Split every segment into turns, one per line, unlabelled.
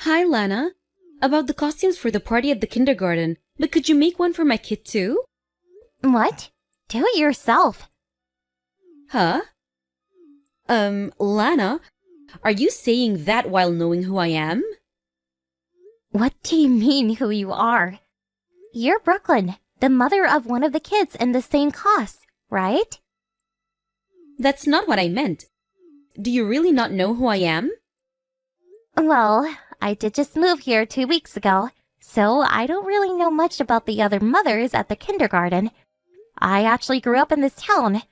Hi, Lana. About the costumes for the party at the kindergarten, but could you make one for my kid too?
What? Do it yourself.
Huh? Lana, are you saying that while knowing who I am?
What do you mean who you are? You're Brooklyn, the mother of one of the kids in the same class, right?
That's not what I meant. Do you really not know who I am?
Well, I did just move here 2 weeks ago, so I don't really know much about the other mothers at the kindergarten. I actually grew up in this town,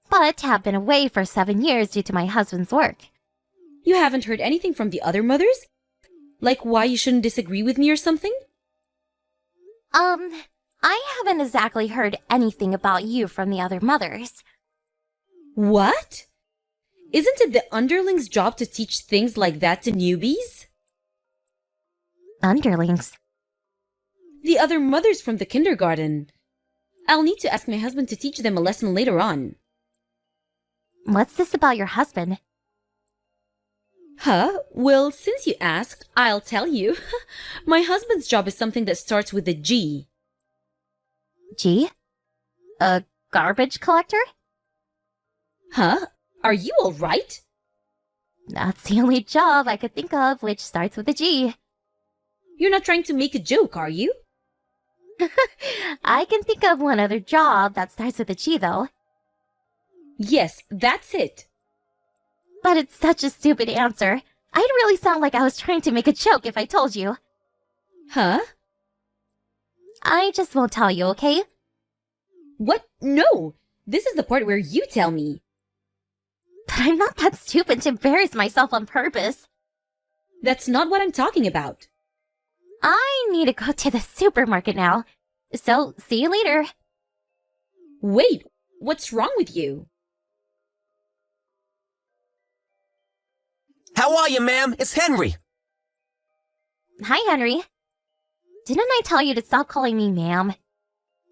but have been away for 7 years due to my husband's work.
You haven't heard anything from the other mothers? Like why you shouldn't disagree with me or something?
I haven't exactly heard anything about you from the other mothers.
What? Isn't it the underling's job to teach things like that to newbies?
Underlings?
The other mothers from the kindergarten. I'll need to ask my husband to teach them a lesson later on.
What's this about your husband?
Huh? Well, since you asked, I'll tell you. My husband's job is something that starts with a G.
G? A garbage collector?
Huh? Are you all right?
That's the only job I could think of which starts with a G.
You're not trying to make a joke, are you?
I can think of one other job that starts with a G, though.
Yes, that's it.
But it's such a stupid answer. I'd really sound like I was trying to make a joke if I told you.
Huh?
I just won't tell you, okay?
What? No! This is the part where you tell me.
But I'm not that stupid to embarrass myself on purpose.
That's not what I'm talking about.
I need to go to the supermarket now. So, see you later.
Wait, what's wrong with you?
How are you, ma'am? It's Henry.
Hi, Henry. Didn't I tell you to stop calling me ma'am?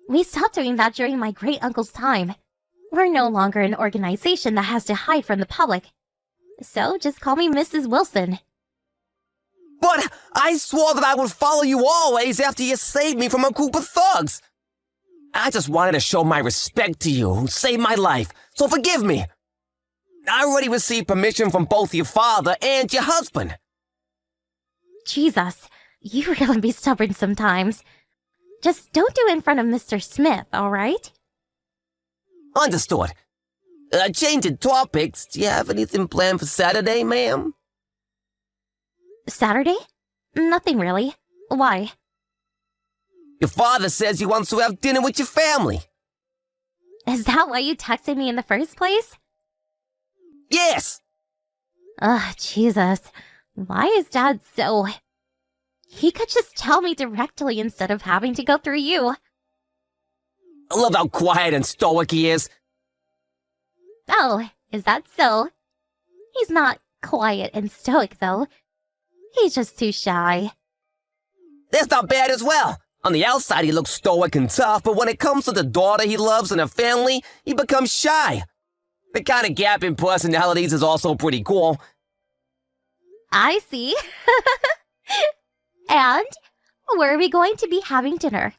We stopped doing that during my great-uncle's time. We're no longer an organization that has to hide from the public. So just call me Mrs. Wilson.
But I swore that I would follow you always after you saved me from a group of thugs. I just wanted to show my respect to you who saved my life, so forgive me. I already received permission from both your father and your husband.
Jesus, you really be stubborn sometimes. Just don't do it in front of Mr. Smith, alright?
Understood. Changing topics, do you have anything planned for Saturday, ma'am?
Saturday? Nothing really. Why?
Your father says he wants to have dinner with your family.
Is that why you texted me in the first place?
Yes!
Ugh, Jesus. Why is Dad so... He could just tell me directly instead of having to go through you.
I love how quiet and stoic he is.
Oh, is that so? He's not quiet and stoic, though. He's just too shy.
That's not bad as well. On the outside, he looks stoic and tough, but when it comes to the daughter he loves and her family, he becomes shy. The kind of gap in personalities is also pretty cool.
I see. And where are we going to be having dinner?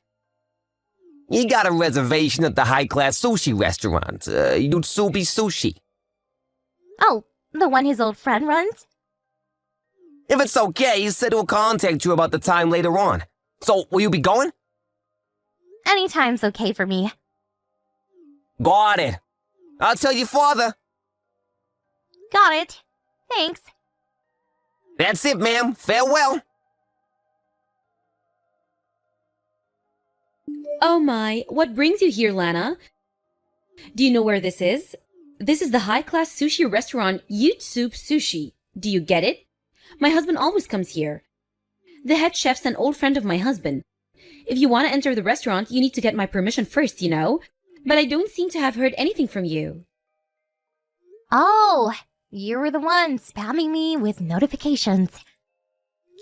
You got a reservation at the high-class sushi restaurant, Yutsubi Sushi.
Oh, the one his old friend runs?
If it's okay, he said he'll contact you about the time later on. So, will you be going?
Anytime's okay for me.
Got it. I'll tell your father.
Got it. Thanks.
That's it, ma'am. Farewell.
Oh my, what brings you here, Lana? Do you know where this is? This is the high-class sushi restaurant Yutsup Sushi. Do you get it? My husband always comes here. The head chef's an old friend of my husband. If you want to enter the restaurant, you need to get my permission first, you know? But I don't seem to have heard anything from you.
Oh, you were the one spamming me with notifications.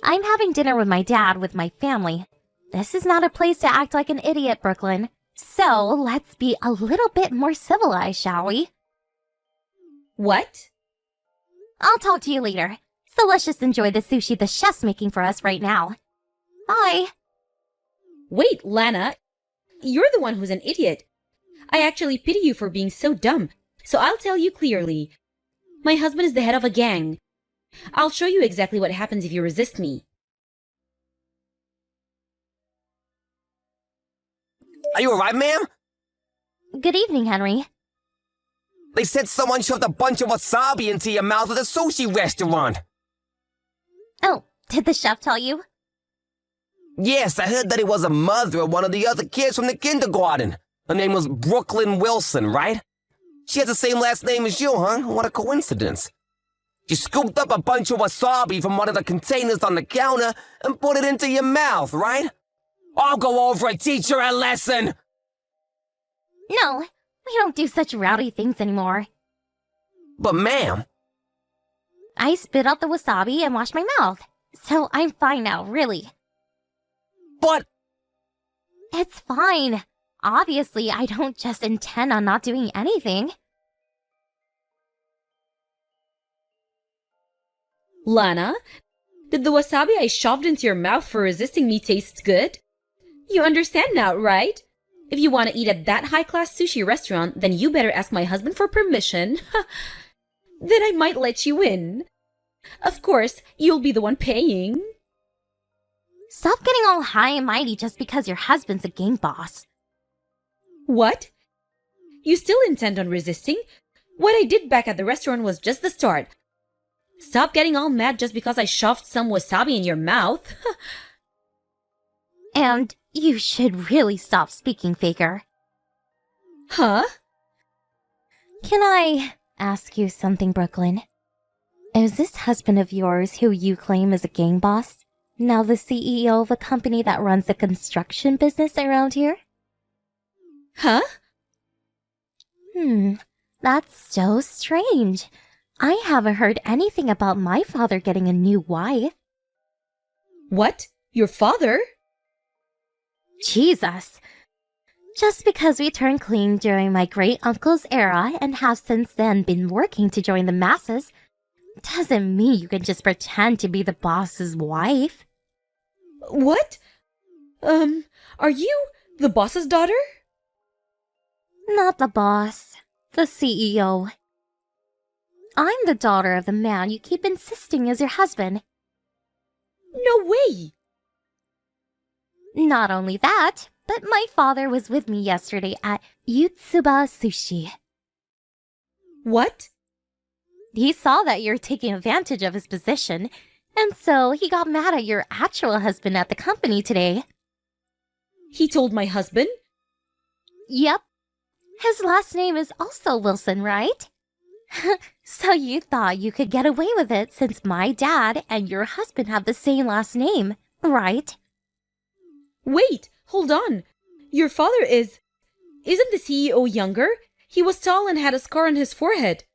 I'm having dinner with my dad with my family. This is not a place to act like an idiot, Brooklyn. So let's be a little bit more civilized, shall we?
What?
I'll talk to you later. So let's just enjoy the sushi the chef's making for us right now. Bye.
Wait, Lana, you're the one who's an idiot. I actually pity you for being so dumb, so I'll tell you clearly. My husband is the head of a gang. I'll show you exactly what happens if you resist me.
Are you alright, ma'am?
Good evening, Henry.
They said someone shoved a bunch of wasabi into your mouth at a sushi restaurant.
Oh, did the chef tell you?
Yes, I heard that it was a mother of one of the other kids from the kindergarten. Her name was Brooklyn Wilson, right? She has the same last name as you, huh? What a coincidence. You scooped up a bunch of wasabi from one of the containers on the counter and put it into your mouth, right? I'll go over and teach her a lesson!
No, we don't do such rowdy things anymore.
But ma'am...
I spit out the wasabi and washed my mouth. So I'm fine now, really.
But...
It's fine. Obviously, I don't just intend on not doing anything.
Lana, did the wasabi I shoved into your mouth for resisting me taste good? You understand now, right? If you want to eat at that high-class sushi restaurant, then you better ask my husband for permission. Then I might let you in. Of course, you'll be the one paying.
Stop getting all high and mighty just because your husband's a gang boss.
What? You still intend on resisting? What I did back at the restaurant was just the start. Stop getting all mad just because I shoved some wasabi in your mouth.
And you should really stop speaking, Faker.
Huh?
Can I ask you something, Brooklyn? Is this husband of yours who you claim is a gang boss now the CEO of a company that runs the construction business around here?
Huh?
That's so strange. I haven't heard anything about my father getting a new wife.
What? Your father?
Jesus. Just because we turned clean during my great-uncle's era and have since then been working to join the masses doesn't mean you can just pretend to be the boss's wife.
What? Are you the boss's daughter?
Not the boss. The CEO. I'm the daughter of the man you keep insisting is your husband.
No way!
Not only that, but my father was with me yesterday at Yutsuba Sushi.
What?
He saw that you're taking advantage of his position, and so he got mad at your actual husband at the company today.
He told my husband?
Yep. His last name is also Wilson, right? So you thought you could get away with it since my dad and your husband have the same last name, right?
Wait, hold on. Your father isn't the CEO younger? He was tall and had a scar on his forehead.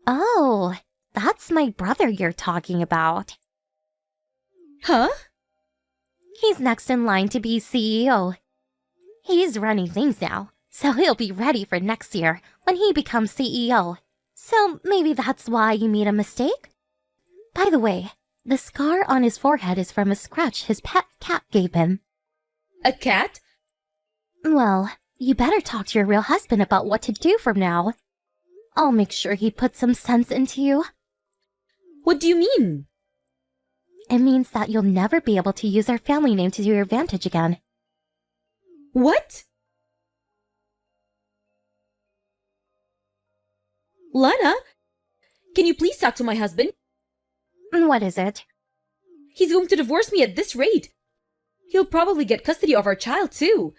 Oh, that's my brother you're talking about.
Huh?
He's next in line to be CEO. He's running things now, so he'll be ready for next year when he becomes CEO. So maybe that's why you made a mistake? By the way, the scar on his forehead is from a scratch his pet cat gave him.
A cat?
Well, you better talk to your real husband about what to do from now. I'll make sure he puts some sense into you.
What do you mean?
It means that you'll never be able to use our family name to your advantage again.
What? Lana, can you please talk to my husband?
What is it?
He's going to divorce me at this rate. He'll probably get custody of our child, too.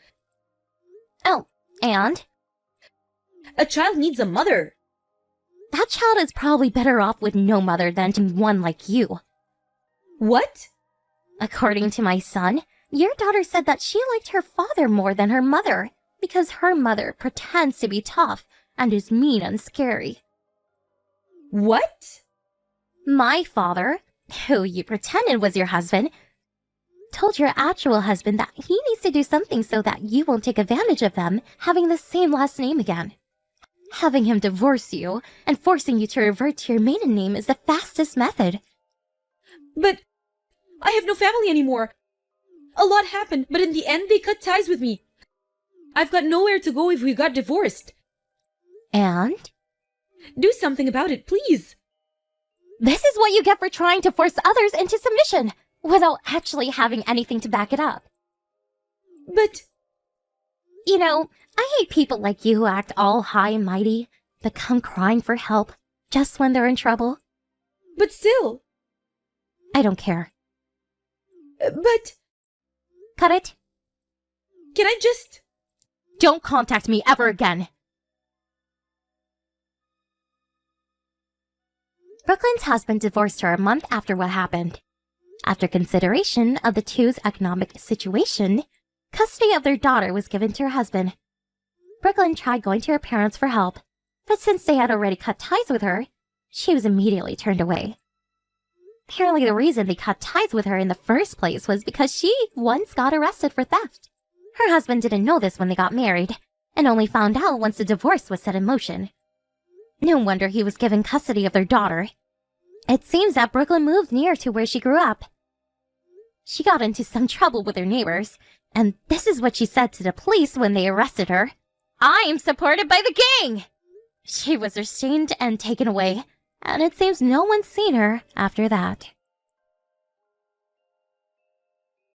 Oh, and?
A child needs a mother.
That child is probably better off with no mother than to one like you.
What?
According to my son, your daughter said that she liked her father more than her mother because her mother pretends to be tough and is mean and scary.
What?
My father, who you pretended was your husband, told your actual husband that he needs to do something so that you won't take advantage of them having the same last name again. Having him divorce you and forcing you to revert to your maiden name is the fastest method.
But I have no family anymore. A lot happened, but in the end, they cut ties with me. I've got nowhere to go if we got divorced.
And?
Do something about it, please.
This is what you get for trying to force others into submission without actually having anything to back it up.
But...
You know, I hate people like you who act all high and mighty, but come crying for help just when they're in trouble.
But still...
I don't care.
But...
Cut it.
Can I just...
Don't contact me ever again. Brooklyn's husband divorced her a month after what happened. After consideration of the two's economic situation, custody of their daughter was given to her husband. Brooklyn tried going to her parents for help, but since they had already cut ties with her, she was immediately turned away. Apparently the reason they cut ties with her in the first place was because she once got arrested for theft. Her husband didn't know this when they got married, and only found out once the divorce was set in motion. No wonder he was given custody of their daughter. It seems that Brooklyn moved near to where she grew up. She got into some trouble with her neighbors, and this is what she said to the police when they arrested her. "I am supported by the gang!" She was restrained and taken away, and it seems no one's seen her after that.